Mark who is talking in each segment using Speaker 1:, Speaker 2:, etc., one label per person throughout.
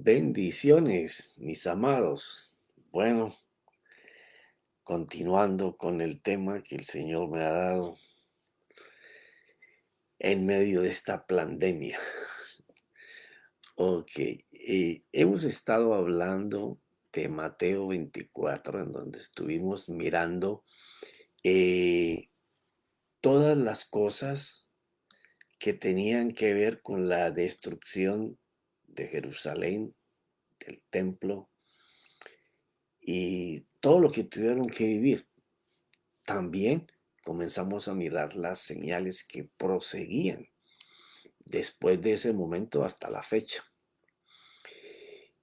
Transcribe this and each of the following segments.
Speaker 1: Bendiciones, mis amados. Bueno, continuando con el tema que el Señor me ha dado en medio de esta pandemia. Ok, hemos estado hablando de Mateo 24, en donde estuvimos mirando eh, todas las cosas que tenían que ver con la destrucción de Jerusalén, del templo y todo lo que tuvieron que vivir. También comenzamos a mirar las señales que proseguían después de ese momento hasta la fecha.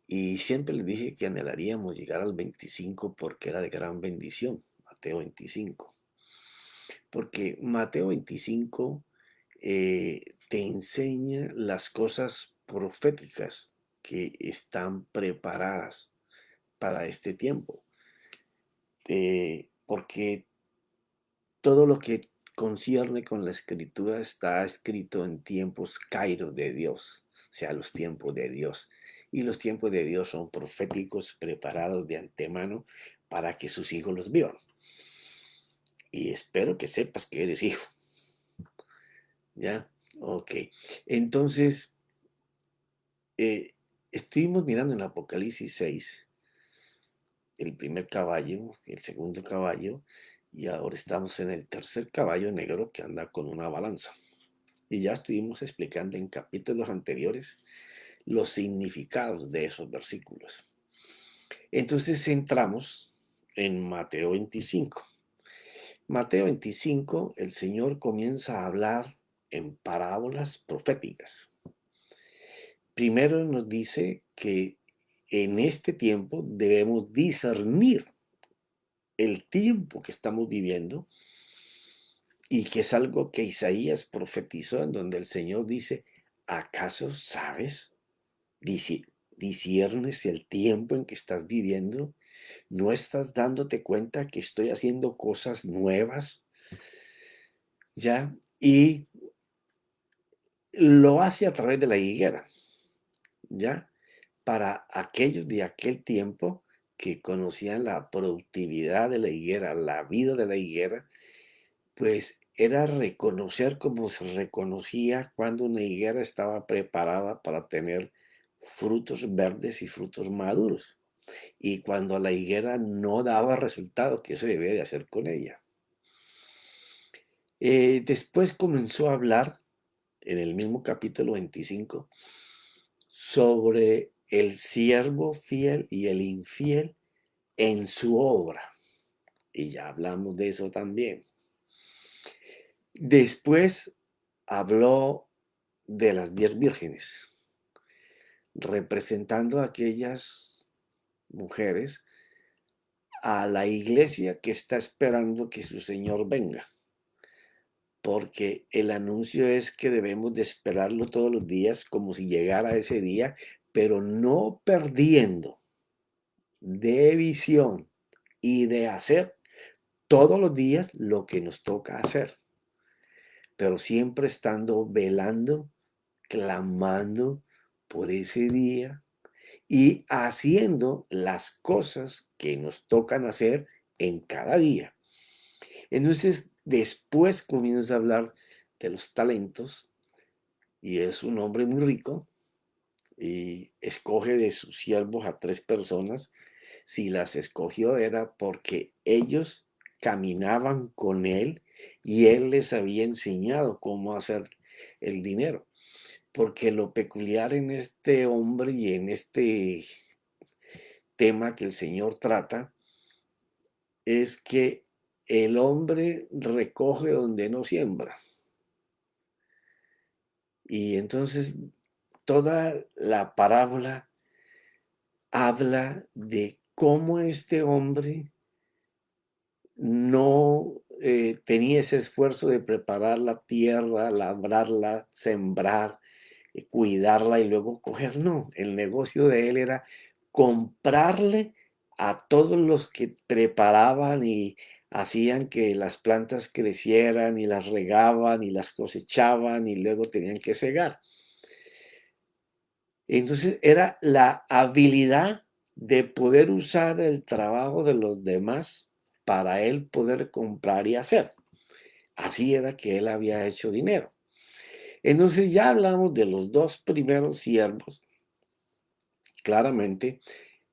Speaker 1: Y siempre les dije que anhelaríamos llegar al 25 porque era de gran bendición, Mateo 25. Porque Mateo 25 te enseña las cosas proféticas que están preparadas para este tiempo. Porque todo lo que concierne con la escritura está escrito en tiempos kairos de Dios, o sea, los tiempos de Dios. Y los tiempos de Dios son proféticos, preparados de antemano para que sus hijos los vivan. Y espero que sepas que eres hijo. ¿Ya? Ok. Entonces, eh, estuvimos mirando en Apocalipsis 6 el primer caballo, el segundo caballo, y ahora estamos en el tercer caballo negro que anda con una balanza. Y ya estuvimos explicando en capítulos anteriores los significados de esos versículos. Entonces entramos en Mateo 25. Mateo 25, el Señor comienza a hablar en parábolas proféticas. Primero nos dice que en este tiempo debemos discernir el tiempo que estamos viviendo y que es algo que Isaías profetizó, en donde el Señor dice: ¿acaso sabes? Disiernes el tiempo en que estás viviendo. ¿No estás dándote cuenta que estoy haciendo cosas nuevas? ¿Ya? Y lo hace a través de la higuera, ¿ya? Para aquellos de aquel tiempo que conocían la productividad de la higuera, la vida de la higuera, pues era reconocer como se reconocía cuando una higuera estaba preparada para tener frutos verdes y frutos maduros. Y cuando la higuera no daba resultado, ¿qué se debía de hacer con ella? Después comenzó a hablar en el mismo capítulo 25 sobre el siervo fiel y el infiel en su obra. Y ya hablamos de eso también. Después habló de las 10 vírgenes, representando a aquellas mujeres, a la iglesia que está esperando que su Señor venga. Porque el anuncio es que debemos de esperarlo todos los días como si llegara ese día, pero no perdiendo de visión y de hacer todos los días lo que nos toca hacer, pero siempre estando velando, clamando por ese día y haciendo las cosas que nos tocan hacer en cada día. Entonces, después comienza a hablar de los talentos y es un hombre muy rico y escoge de sus siervos a 3 personas. Si las escogió era porque ellos caminaban con él y él les había enseñado cómo hacer el dinero. Porque lo peculiar en este hombre y en este tema que el Señor trata es que el hombre recoge donde no siembra. Y entonces toda la parábola habla de cómo este hombre no tenía ese esfuerzo de preparar la tierra, labrarla, sembrar, cuidarla y luego coger. No, el negocio de él era comprarle a todos los que preparaban y hacían que las plantas crecieran y las regaban y las cosechaban y luego tenían que cegar. Entonces era la habilidad de poder usar el trabajo de los demás para él poder comprar y hacer. Así era que él había hecho dinero. Entonces ya hablamos de los dos primeros siervos, claramente,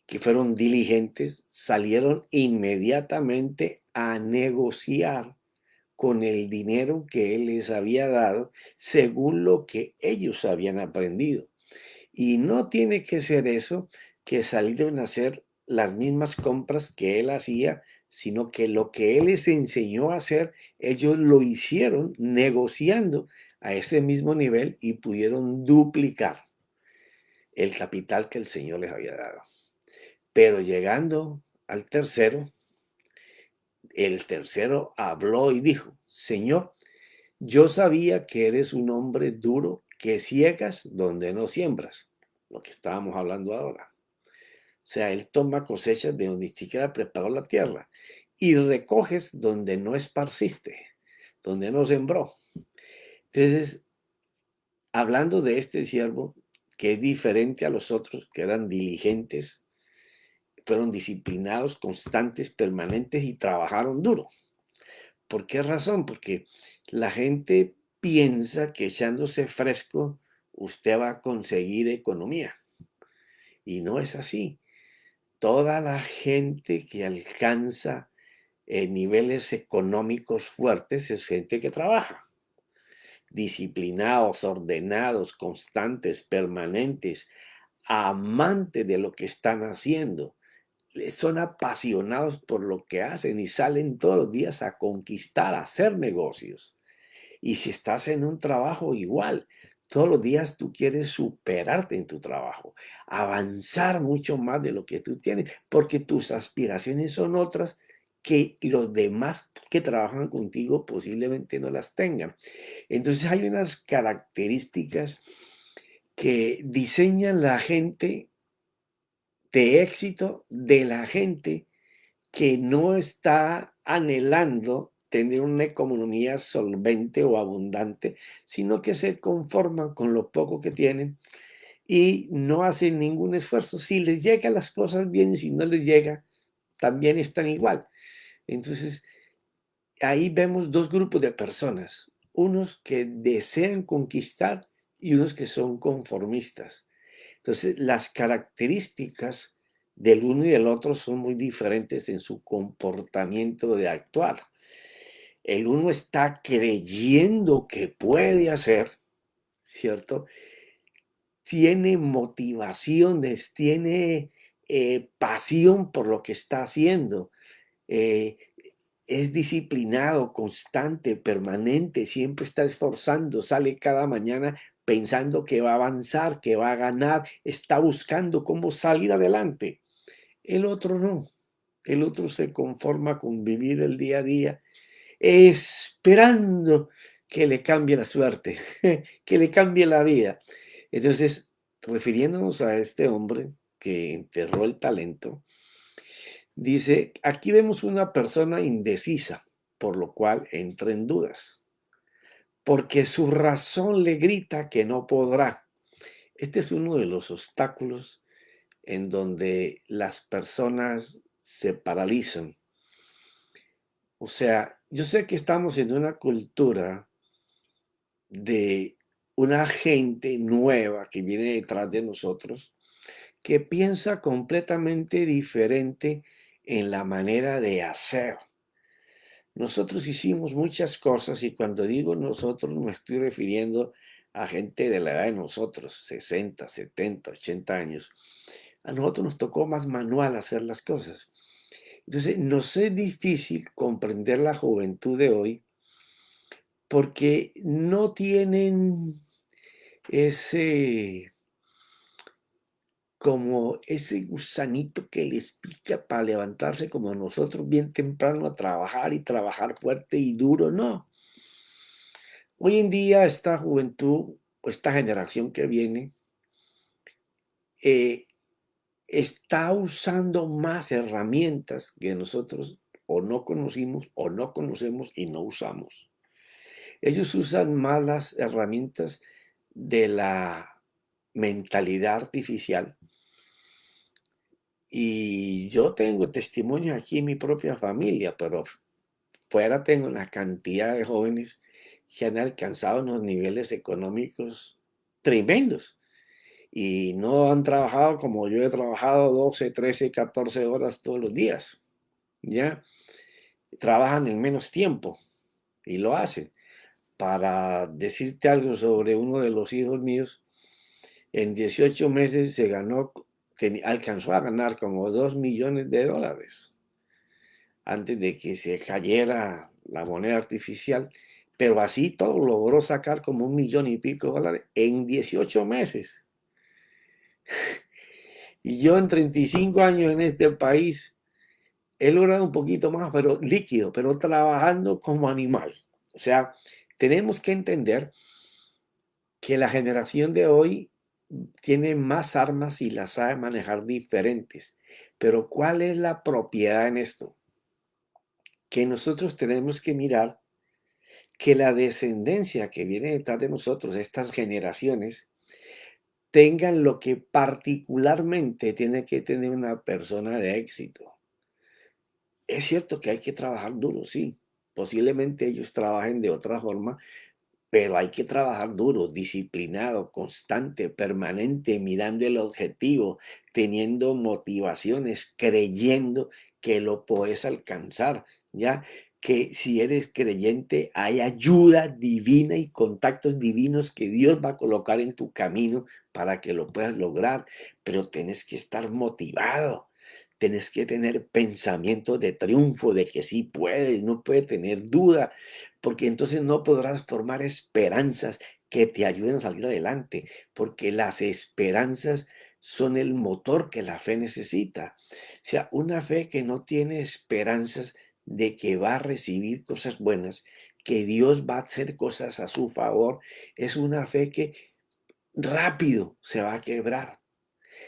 Speaker 1: que fueron diligentes, salieron inmediatamente a negociar con el dinero que él les había dado, según lo que ellos habían aprendido. Y no tiene que ser eso que salieron a hacer las mismas compras que él hacía, sino que lo que él les enseñó a hacer, ellos lo hicieron negociando a ese mismo nivel y pudieron duplicar el capital que el Señor les había dado. Pero llegando al tercero, el tercero habló y dijo: Señor, yo sabía que eres un hombre duro, que ciegas donde no siembras, lo que estábamos hablando ahora. O sea, él toma cosechas de donde ni siquiera preparó la tierra y recoges donde no esparciste, donde no sembró. Entonces, hablando de este siervo, que es diferente a los otros, que eran diligentes, fueron disciplinados, constantes, permanentes y trabajaron duro. ¿Por qué razón? Porque la gente piensa que echándose fresco usted va a conseguir economía. Y no es así. Toda la gente que alcanza niveles económicos fuertes es gente que trabaja. Disciplinados, ordenados, constantes, permanentes, amantes de lo que están haciendo. Son apasionados por lo que hacen y salen todos los días a conquistar, a hacer negocios. Y si estás en un trabajo igual, todos los días tú quieres superarte en tu trabajo, avanzar mucho más de lo que tú tienes, porque tus aspiraciones son otras que los demás que trabajan contigo posiblemente no las tengan. Entonces hay unas características que diseñan la gente de éxito de la gente que no está anhelando tener una economía solvente o abundante, sino que se conforman con lo poco que tienen y no hacen ningún esfuerzo. Si les llegan las cosas bien y si no les llega, también están igual. Entonces, ahí vemos dos grupos de personas, unos que desean conquistar y unos que son conformistas. Entonces, las características del uno y del otro son muy diferentes en su comportamiento de actuar. El uno está creyendo que puede hacer, ¿cierto? Tiene motivaciones, tiene pasión por lo que está haciendo. eh, es disciplinado, constante, permanente, siempre está esforzando, sale cada mañana pensando que va a avanzar, que va a ganar, está buscando cómo salir adelante. El otro no, el otro se conforma con vivir el día a día, esperando que le cambie la suerte, que le cambie la vida. Entonces, refiriéndonos a este hombre que enterró el talento, dice, aquí vemos una persona indecisa, por lo cual entra en dudas, porque su razón le grita que no podrá. Este es uno de los obstáculos en donde las personas se paralizan. O sea, yo sé que estamos en una cultura de una gente nueva que viene detrás de nosotros, que piensa completamente diferente en la manera de hacer. Nosotros hicimos muchas cosas y cuando digo nosotros me estoy refiriendo a gente de la edad de nosotros, 60, 70, 80 años. A nosotros nos tocó más manual hacer las cosas. Entonces, nos es difícil comprender la juventud de hoy porque no tienen ese, como ese gusanito que les pica para levantarse como nosotros bien temprano a trabajar y trabajar fuerte y duro, no. Hoy en día esta juventud o esta generación que viene eh, está usando más herramientas que nosotros o no conocimos o no conocemos y no usamos. Ellos usan más las herramientas de la mentalidad artificial. Y yo tengo testimonio aquí en mi propia familia, pero fuera tengo una cantidad de jóvenes que han alcanzado unos niveles económicos tremendos y no han trabajado como yo he trabajado 12, 13, 14 horas todos los días. Ya trabajan en menos tiempo y lo hacen. Para decirte algo sobre uno de los hijos míos, en 18 meses se ganó, alcanzó a ganar como $2 millones antes de que se cayera la moneda artificial, pero así todo logró sacar como 1 millón y pico de dólares en 18 meses. Y yo en 35 años en este país he logrado un poquito más, pero líquido, pero trabajando como animal. O sea, tenemos que entender que la generación de hoy tiene más armas y las sabe manejar diferentes. Pero ¿cuál es la propiedad en esto? Que nosotros tenemos que mirar que la descendencia que viene detrás de nosotros, estas generaciones, tengan lo que particularmente tiene que tener una persona de éxito. Es cierto que hay que trabajar duro, sí. Posiblemente ellos trabajen de otra forma, pero hay que trabajar duro, disciplinado, constante, permanente, mirando el objetivo, teniendo motivaciones, creyendo que lo puedes alcanzar, ¿ya? Que si eres creyente hay ayuda divina y contactos divinos que Dios va a colocar en tu camino para que lo puedas lograr, pero tienes que estar motivado. Tienes que tener pensamiento de triunfo, de que sí puedes, no puedes tener duda, porque entonces no podrás formar esperanzas que te ayuden a salir adelante, porque las esperanzas son el motor que la fe necesita. O sea, una fe que no tiene esperanzas de que va a recibir cosas buenas, que Dios va a hacer cosas a su favor, es una fe que rápido se va a quebrar.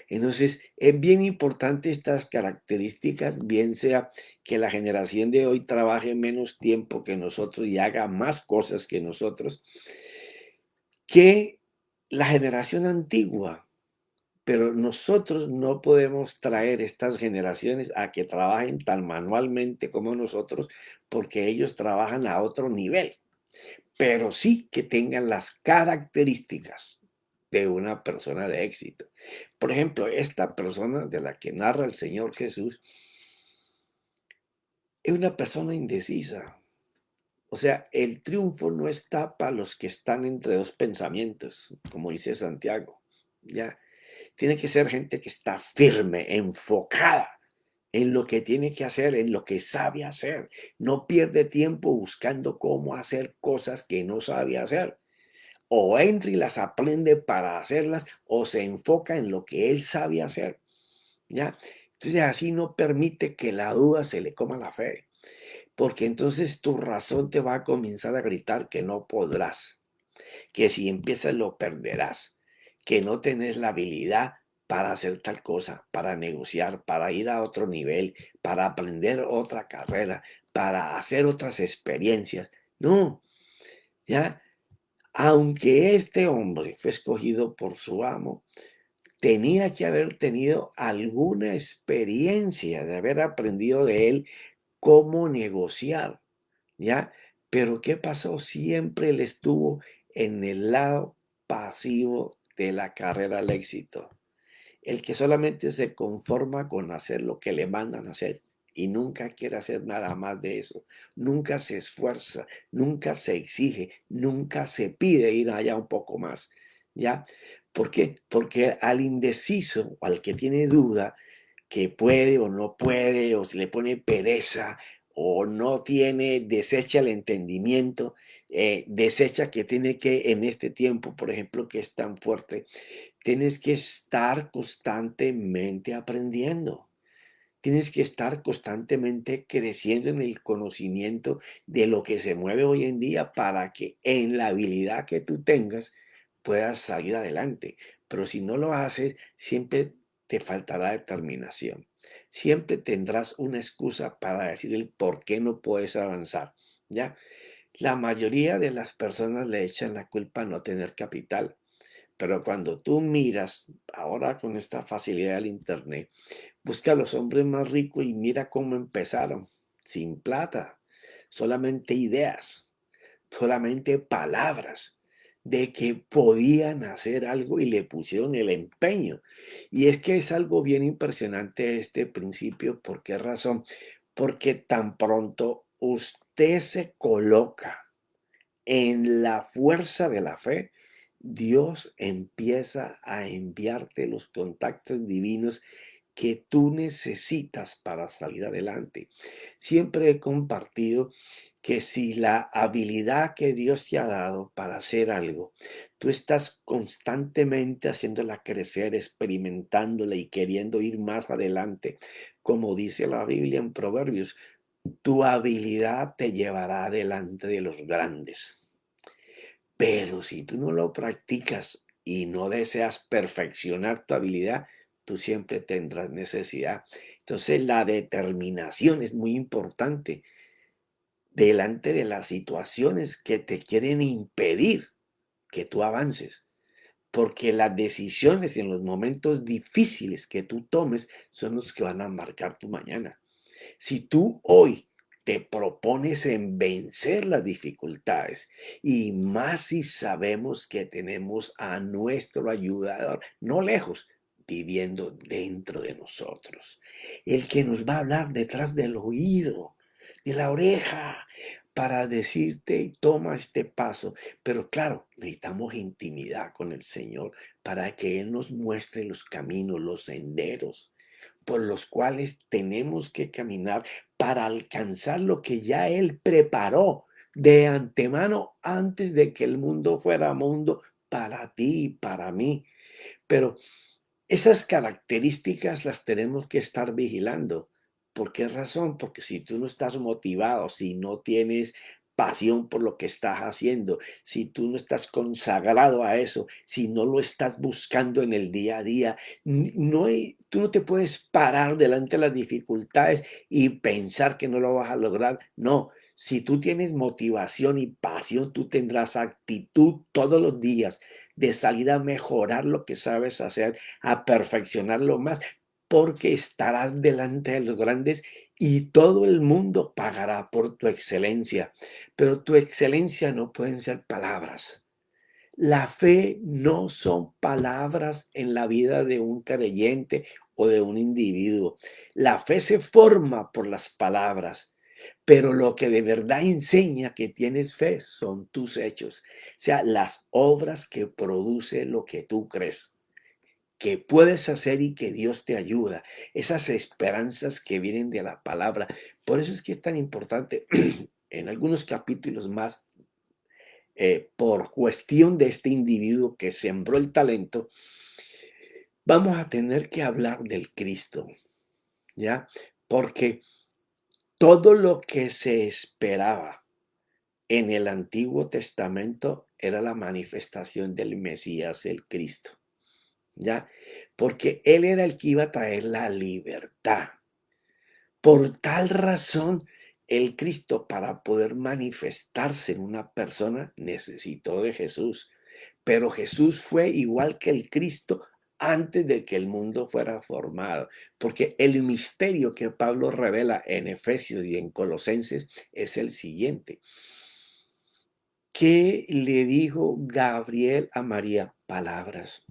Speaker 1: Entonces, es bien importante estas características, bien sea que la generación de hoy trabaje menos tiempo que nosotros y haga más cosas que nosotros, que la generación antigua. Pero nosotros no podemos traer estas generaciones a que trabajen tan manualmente como nosotros, porque ellos trabajan a otro nivel, pero sí que tengan las características de una persona de éxito. Por ejemplo, esta persona de la que narra el Señor Jesús es una persona indecisa. O sea, el triunfo no está para los que están entre dos pensamientos, como dice Santiago. Ya, tiene que ser gente que está firme, enfocada en lo que tiene que hacer, en lo que sabe hacer. No pierde tiempo buscando cómo hacer cosas que no sabe hacer. O entra y las aprende para hacerlas o se enfoca en lo que él sabe hacer, ¿ya? Entonces así no permite que la duda se le coma la fe, porque entonces tu razón te va a comenzar a gritar que no podrás, que si empiezas lo perderás, que no tenés la habilidad para hacer tal cosa, para negociar, para ir a otro nivel, para aprender otra carrera, para hacer otras experiencias. No, ya, aunque este hombre fue escogido por su amo, tenía que haber tenido alguna experiencia de haber aprendido de él cómo negociar, ¿ya? Pero ¿qué pasó? Siempre él estuvo en el lado pasivo de la carrera al éxito. El que solamente se conforma con hacer lo que le mandan a hacer y nunca quiere hacer nada más de eso. Nunca se esfuerza, nunca se exige, nunca se pide ir allá un poco más. ¿Ya? ¿Por qué? Porque al indeciso o al que tiene duda que puede o no puede, o se le pone pereza, o no tiene, desecha el entendimiento, desecha que tiene que en este tiempo, por ejemplo, que es tan fuerte, tienes que estar constantemente aprendiendo. Tienes que estar constantemente creciendo en el conocimiento de lo que se mueve hoy en día para que en la habilidad que tú tengas puedas salir adelante. Pero si no lo haces, siempre te faltará determinación. Siempre tendrás una excusa para decir el por qué no puedes avanzar. ¿Ya? La mayoría de las personas le echan la culpa a no tener capital, Pero cuando tú miras, ahora con esta facilidad del internet, busca a los hombres más ricos y mira cómo empezaron, sin plata, solamente ideas, solamente palabras de que podían hacer algo y le pusieron el empeño. Y es que es algo bien impresionante este principio. ¿Por qué razón? Porque tan pronto usted se coloca en la fuerza de la fe, Dios empieza a enviarte los contactos divinos que tú necesitas para salir adelante. Siempre he compartido que si la habilidad que Dios te ha dado para hacer algo, tú estás constantemente haciéndola crecer, experimentándola y queriendo ir más adelante, como dice la Biblia en Proverbios, tu habilidad te llevará delante de los grandes. Pero si tú no lo practicas y no deseas perfeccionar tu habilidad, tú siempre tendrás necesidad. Entonces la determinación es muy importante delante de las situaciones que te quieren impedir que tú avances. Porque las decisiones en los momentos difíciles que tú tomes son los que van a marcar tu mañana. Si tú hoy te propones en vencer las dificultades y más si sabemos que tenemos a nuestro ayudador, no lejos, viviendo dentro de nosotros, el que nos va a hablar detrás del oído, de la oreja, para decirte, toma este paso. Pero claro, necesitamos intimidad con el Señor para que Él nos muestre los caminos, los senderos por los cuales tenemos que caminar para alcanzar lo que ya Él preparó de antemano antes de que el mundo fuera mundo para ti y para mí. Pero esas características las tenemos que estar vigilando. ¿Por qué razón? Porque si tú no estás motivado, si no tienes pasión por lo que estás haciendo, si tú no estás consagrado a eso, si no lo estás buscando en el día a día, tú no te puedes parar delante de las dificultades y pensar que no lo vas a lograr. No, si tú tienes motivación y pasión, tú tendrás actitud todos los días de salir a mejorar lo que sabes hacer, a perfeccionarlo más, porque estarás delante de los grandes y todo el mundo pagará por tu excelencia. Pero tu excelencia no pueden ser palabras. La fe no son palabras en la vida de un creyente o de un individuo. La fe se forma por las palabras, pero lo que de verdad enseña que tienes fe son tus hechos, o sea, las obras que produce lo que tú crees que puedes hacer y que Dios te ayuda, esas esperanzas que vienen de la palabra. Por eso es que es tan importante en algunos capítulos más, por cuestión de este individuo que sembró el talento, vamos a tener que hablar del Cristo, ¿ya? Porque todo lo que se esperaba en el Antiguo Testamento era la manifestación del Mesías, el Cristo, ¿ya? Porque Él era el que iba a traer la libertad. Por tal razón, el Cristo, para poder manifestarse en una persona, necesitó de Jesús. Pero Jesús fue igual que el Cristo antes de que el mundo fuera formado, porque el misterio que Pablo revela en Efesios y en Colosenses es el siguiente. ¿Qué le dijo Gabriel a María? Palabras.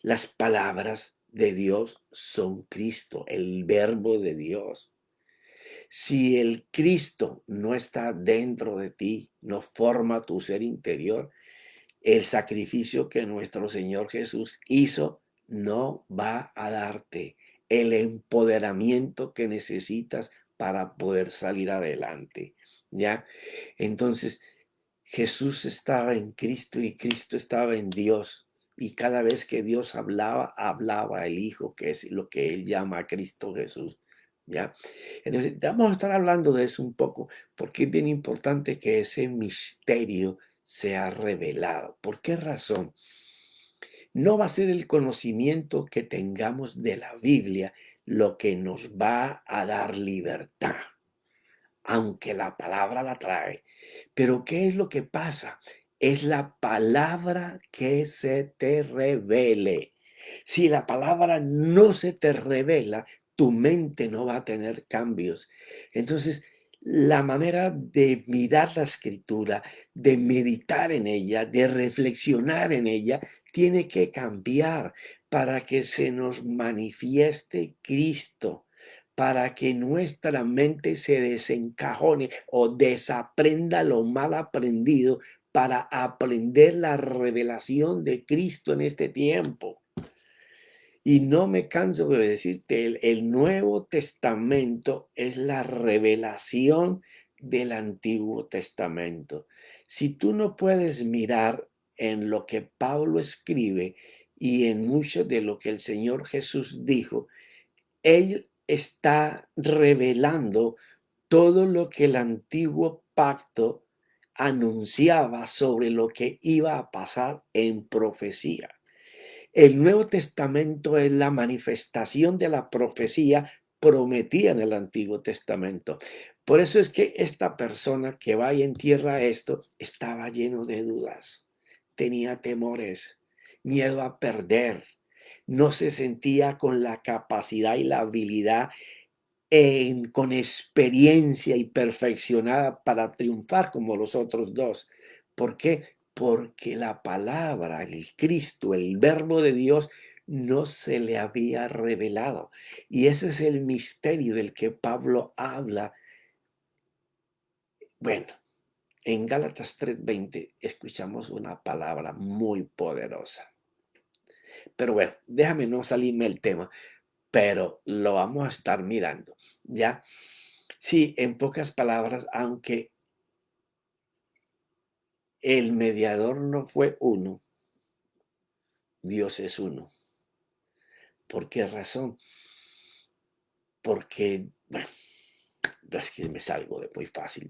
Speaker 1: Las palabras de Dios son Cristo, el verbo de Dios. Si el Cristo no está dentro de ti, no forma tu ser interior, el sacrificio que nuestro Señor Jesús hizo no va a darte el empoderamiento que necesitas para poder salir adelante, ¿ya? Entonces, Jesús estaba en Cristo y Cristo estaba en Dios. Y cada vez que Dios hablaba, hablaba el Hijo, que es lo que Él llama a Cristo Jesús, ¿ya? Entonces, vamos a estar hablando de eso un poco, porque es bien importante que ese misterio sea revelado. ¿Por qué razón? No va a ser el conocimiento que tengamos de la Biblia lo que nos va a dar libertad, aunque la palabra la trae. Pero ¿qué es lo que pasa? es la palabra que se te revele. Si la palabra no se te revela, tu mente no va a tener cambios. Entonces, la manera de mirar la escritura, de meditar en ella, de reflexionar en ella, tiene que cambiar para que se nos manifieste Cristo, para que nuestra mente se desencajone o desaprenda lo mal aprendido para aprender la revelación de Cristo en este tiempo. Y no me canso de decirte, el Nuevo Testamento es la revelación del Antiguo Testamento. Si tú no puedes mirar en lo que Pablo escribe y en mucho de lo que el Señor Jesús dijo, él está revelando todo lo que el antiguo pacto anunciaba sobre lo que iba a pasar en profecía. El Nuevo Testamento es la manifestación de la profecía prometida en el Antiguo Testamento. Por eso es que esta persona que va y entierra esto estaba lleno de dudas, tenía temores, miedo a perder, no se sentía con la capacidad y la habilidad con experiencia y perfeccionada para triunfar como los otros dos. ¿Por qué? Porque la palabra, el Cristo, el verbo de Dios, no se le había revelado. Y ese es el misterio del que Pablo habla. Bueno, en Gálatas 3:20 escuchamos una palabra muy poderosa. Pero bueno, déjame no salirme el tema, pero lo vamos a estar mirando, ¿ya? Sí, en pocas palabras, aunque el mediador no fue uno, Dios es uno. ¿Por qué razón? Porque, bueno, es que me salgo de muy fácil.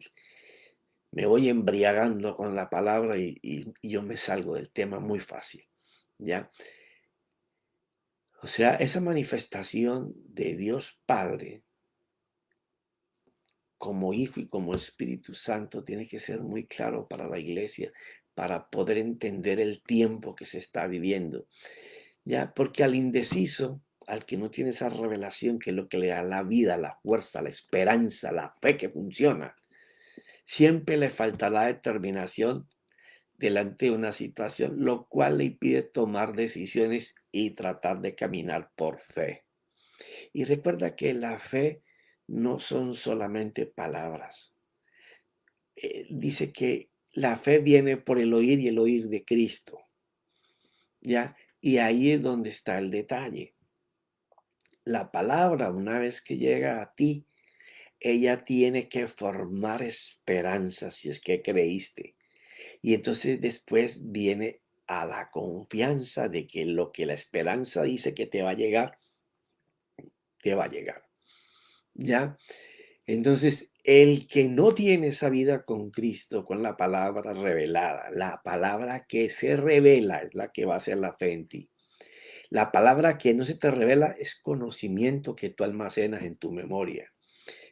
Speaker 1: Me voy embriagando con la palabra y yo me salgo del tema muy fácil, ¿ya? O sea, esa manifestación de Dios Padre como Hijo y como Espíritu Santo tiene que ser muy claro para la iglesia, para poder entender el tiempo que se está viviendo. Ya, porque al indeciso, al que no tiene esa revelación, que es lo que le da la vida, la fuerza, la esperanza, la fe que funciona, siempre le faltará determinación delante de una situación, lo cual le impide tomar decisiones y tratar de caminar por fe. Y recuerda que la fe no son solamente palabras. Dice que la fe viene por el oír y el oír de Cristo. ¿Ya? Y ahí es donde está el detalle. La palabra, una vez que llega a ti, ella tiene que formar esperanza si es que creíste. Y entonces después viene a la confianza de que lo que la esperanza dice que te va a llegar, te va a llegar. ¿Ya? Entonces, el que no tiene esa vida con Cristo, con la palabra revelada, la palabra que se revela es la que va a hacer la fe en ti. La palabra que no se te revela es conocimiento que tú almacenas en tu memoria,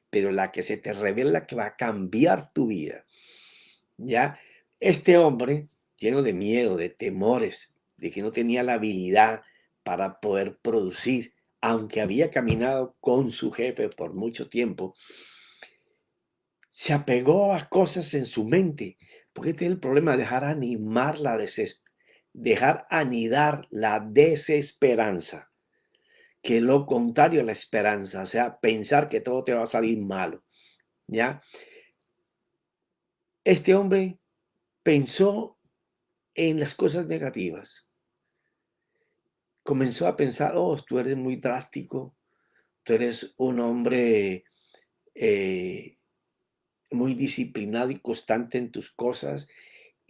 Speaker 1: pero la que se te revela que va a cambiar tu vida. Ya, este hombre, lleno de miedo, de temores, de que no tenía la habilidad para poder producir, aunque había caminado con su jefe por mucho tiempo, se apegó a cosas en su mente, porque este es el problema, dejar anidar la desesperanza, que es lo contrario a la esperanza, o sea, pensar que todo te va a salir malo, ¿ya? Este hombre pensó en las cosas negativas, comenzó a pensar, oh, tú eres muy drástico, tú eres un hombre eh, muy disciplinado y constante en tus cosas,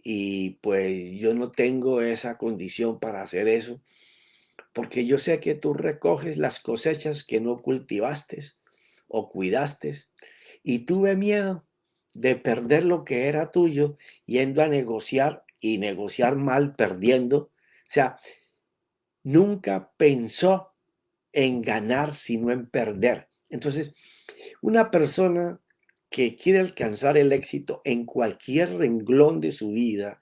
Speaker 1: y pues yo no tengo esa condición para hacer eso, porque yo sé que tú recoges las cosechas que no cultivaste o cuidaste, y tuve miedo de perder lo que era tuyo yendo a negociar y negociar mal, perdiendo. O sea, nunca pensó en ganar, sino en perder. Entonces, una persona que quiere alcanzar el éxito en cualquier renglón de su vida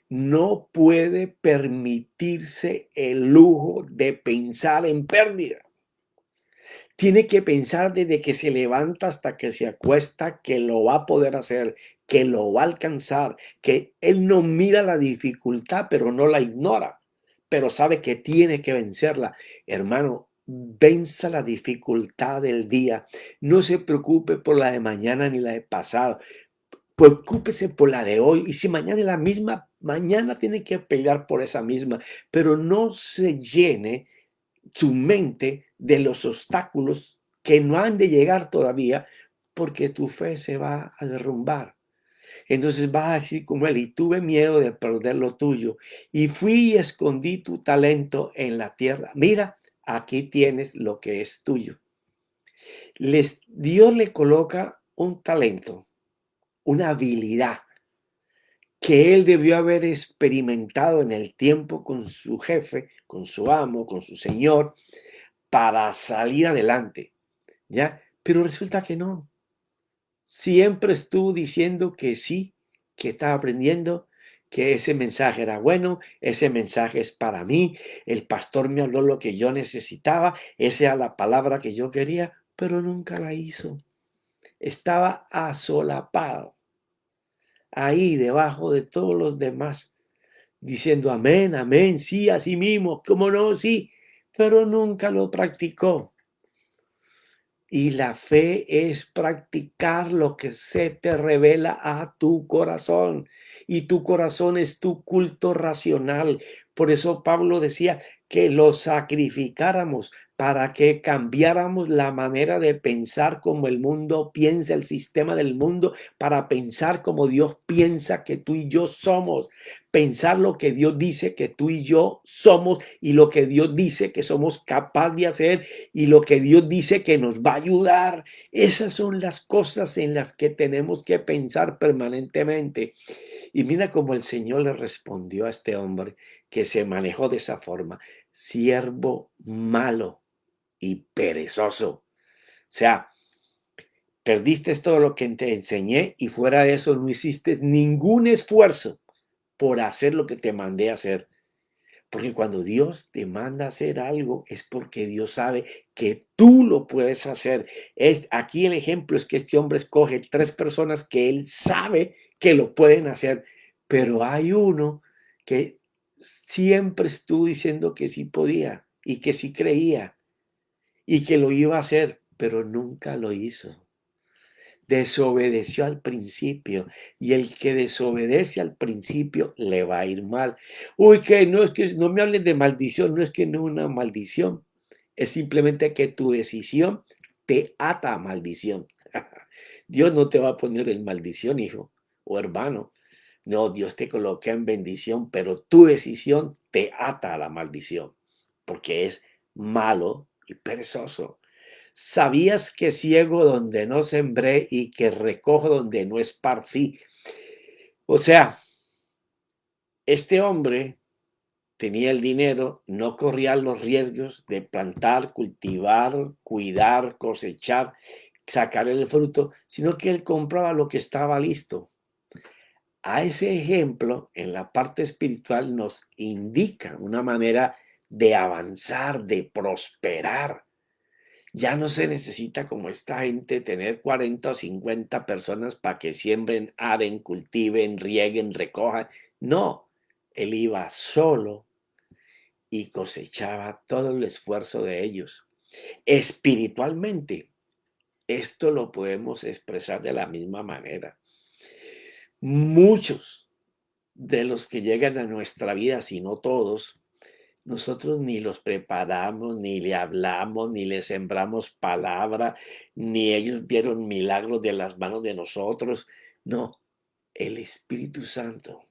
Speaker 1: no puede permitirse el lujo de pensar en pérdida. Tiene que pensar desde que se levanta hasta que se acuesta que lo va a poder hacer, que lo va a alcanzar, que él no mira la dificultad, pero no la ignora, pero sabe que tiene que vencerla. Hermano, venza la dificultad del día. No se preocupe por la de mañana ni la de pasado. Preocúpese por la de hoy. Y si mañana es la misma, mañana tiene que pelear por esa misma, pero no se llene su mente de los obstáculos que no han de llegar todavía, porque tu fe se va a derrumbar. Entonces vas a decir como él, y tuve miedo de perder lo tuyo, y fui y escondí tu talento en la tierra. Mira, aquí tienes lo que es tuyo. Dios le coloca un talento, una habilidad que él debió haber experimentado en el tiempo con su jefe, con su amo, con su señor, para salir adelante, ¿ya? Pero resulta que no. Siempre estuvo diciendo que sí, que estaba aprendiendo, que ese mensaje era bueno, ese mensaje es para mí, el pastor me habló lo que yo necesitaba, esa era la palabra que yo quería, pero nunca la hizo. Estaba asolapado, ahí debajo de todos los demás, diciendo amén, amén, sí, así mismo, cómo no, sí, pero nunca lo practicó. Y la fe es practicar lo que se te revela a tu corazón. Y tu corazón es tu culto racional. Por eso Pablo decía que lo sacrificáramos para que cambiáramos la manera de pensar como el mundo piensa, el sistema del mundo, para pensar como Dios piensa que tú y yo somos. Pensar lo que Dios dice que tú y yo somos y lo que Dios dice que somos capaces de hacer y lo que Dios dice que nos va a ayudar. Esas son las cosas en las que tenemos que pensar permanentemente. Y mira cómo el Señor le respondió a este hombre que se manejó de esa forma. Siervo malo y perezoso. O sea, perdiste todo lo que te enseñé y fuera de eso no hiciste ningún esfuerzo por hacer lo que te mandé a hacer. Porque cuando Dios te manda a hacer algo es porque Dios sabe que tú lo puedes hacer. Aquí el ejemplo es que este hombre escoge 3 personas que él sabe que lo pueden hacer, pero hay uno que siempre estuvo diciendo que sí podía y que sí creía y que lo iba a hacer, pero nunca lo hizo. Desobedeció al principio y el que desobedece al principio le va a ir mal. Uy, que no es que no me hables de maldición, no es que no es una maldición, es simplemente que tu decisión te ata a maldición. Dios no te va a poner en maldición, hijo o hermano. No, Dios te coloca en bendición, pero tu decisión te ata a la maldición, porque es malo y perezoso. ¿Sabías que ciego donde no sembré y que recojo donde no esparcí? O sea, este hombre tenía el dinero, no corría los riesgos de plantar, cultivar, cuidar, cosechar, sacar el fruto, sino que él compraba lo que estaba listo. A ese ejemplo, en la parte espiritual, nos indica una manera de avanzar, de prosperar. Ya no se necesita como esta gente tener 40 o 50 personas para que siembren, aren, cultiven, rieguen, recojan. No, él iba solo y cosechaba todo el esfuerzo de ellos. Espiritualmente, esto lo podemos expresar de la misma manera. Muchos de los que llegan a nuestra vida, si no todos, nosotros ni los preparamos, ni le hablamos, ni le sembramos palabra, ni ellos vieron milagros de las manos de nosotros. No, el Espíritu Santo,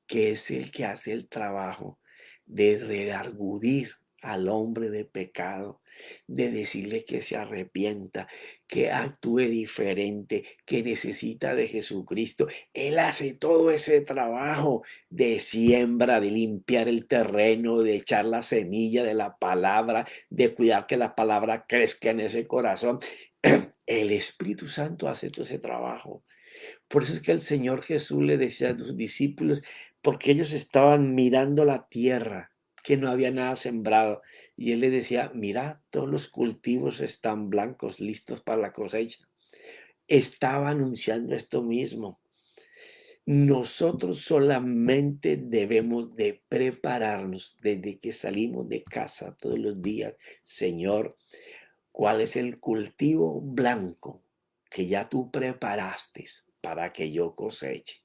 Speaker 1: que es el que hace el trabajo de redargudir al hombre de pecado, de decirle que se arrepienta, que actúe diferente, que necesita de Jesucristo. Él hace todo ese trabajo de siembra, de limpiar el terreno, de echar la semilla de la palabra, de cuidar que la palabra crezca en ese corazón. El Espíritu Santo hace todo ese trabajo. Por eso es que el Señor Jesús le decía a sus discípulos, porque ellos estaban mirando la tierra, que no había nada sembrado. Y él le decía, mira, todos los cultivos están blancos, listos para la cosecha. Estaba anunciando esto mismo. Nosotros solamente debemos de prepararnos desde que salimos de casa todos los días. Señor, ¿cuál es el cultivo blanco que ya tú preparaste para que yo coseche?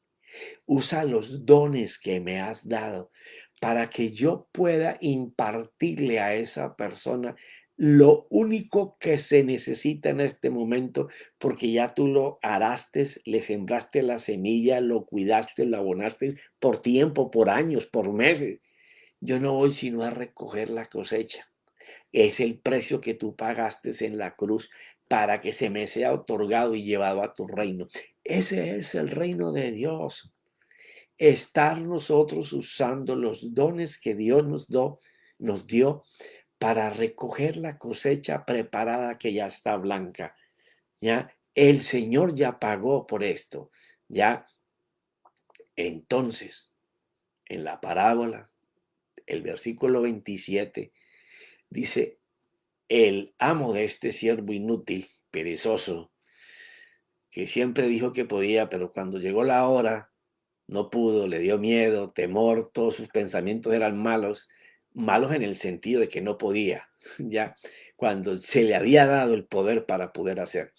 Speaker 1: Usa los dones que me has dado para que yo pueda impartirle a esa persona lo único que se necesita en este momento, porque ya tú lo araste, le sembraste la semilla, lo cuidaste, lo abonaste por tiempo, por años, por meses. Yo no voy sino a recoger la cosecha. Es el precio que tú pagaste en la cruz para que se me sea otorgado y llevado a tu reino. Ese es el reino de Dios. Estar nosotros usando los dones que Dios nos dio para recoger la cosecha preparada que ya está blanca. Ya el Señor ya pagó por esto. Ya entonces, en la parábola, el versículo 27 dice, el amo de este siervo inútil, perezoso, que siempre dijo que podía, pero cuando llegó la hora, no pudo, le dio miedo, temor, todos sus pensamientos eran malos, malos en el sentido de que no podía, ya cuando se le había dado el poder para poder hacer.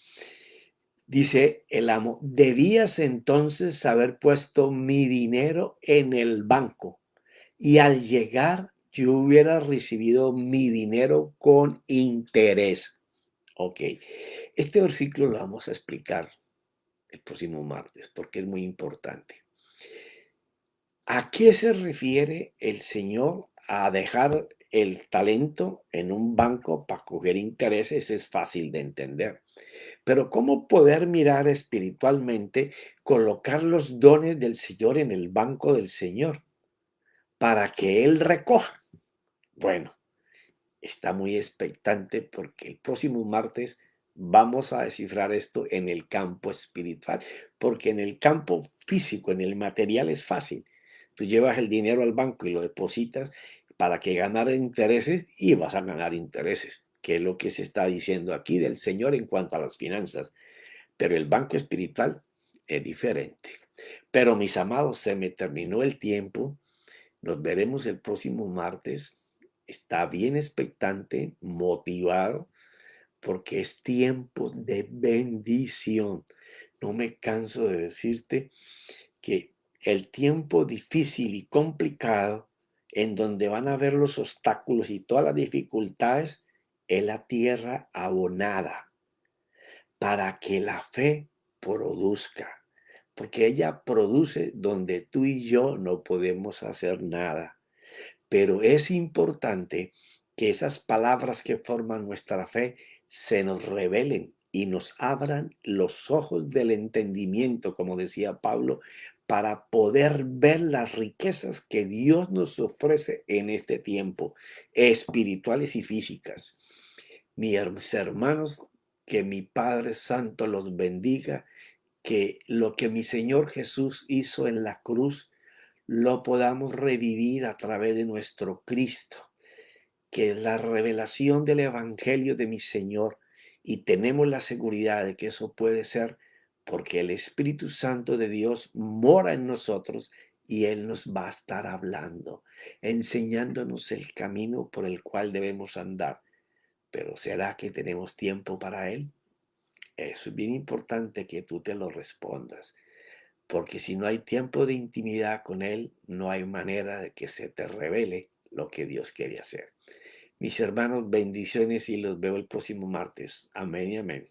Speaker 1: Dice el amo, debías entonces haber puesto mi dinero en el banco y al llegar yo hubiera recibido mi dinero con interés. Ok, este versículo lo vamos a explicar el próximo martes porque es muy importante. ¿A qué se refiere el Señor a dejar el talento en un banco para coger intereses? Es fácil de entender. Pero ¿cómo poder mirar espiritualmente, colocar los dones del Señor en el banco del Señor para que Él recoja? Bueno, está muy expectante porque el próximo martes vamos a descifrar esto en el campo espiritual, porque en el campo físico, en el material es fácil. Tú llevas el dinero al banco y lo depositas para que ganara intereses y vas a ganar intereses, que es lo que se está diciendo aquí del Señor en cuanto a las finanzas. Pero el banco espiritual es diferente. Pero mis amados, se me terminó el tiempo. Nos veremos el próximo martes. Está bien expectante, motivado, porque es tiempo de bendición. No me canso de decirte que el tiempo difícil y complicado, en donde van a haber los obstáculos y todas las dificultades, es la tierra abonada para que la fe produzca, porque ella produce donde tú y yo no podemos hacer nada. Pero es importante que esas palabras que forman nuestra fe se nos revelen y nos abran los ojos del entendimiento, como decía Pablo, para poder ver las riquezas que Dios nos ofrece en este tiempo, espirituales y físicas. Mis hermanos, que mi Padre Santo los bendiga, que lo que mi Señor Jesús hizo en la cruz lo podamos revivir a través de nuestro Cristo, que es la revelación del Evangelio de mi Señor, y tenemos la seguridad de que eso puede ser porque el Espíritu Santo de Dios mora en nosotros y Él nos va a estar hablando, enseñándonos el camino por el cual debemos andar. Pero ¿será que tenemos tiempo para Él? Eso es bien importante que tú te lo respondas. Porque si no hay tiempo de intimidad con Él, no hay manera de que se te revele lo que Dios quiere hacer. Mis hermanos, bendiciones y los veo el próximo martes. Amén y amén.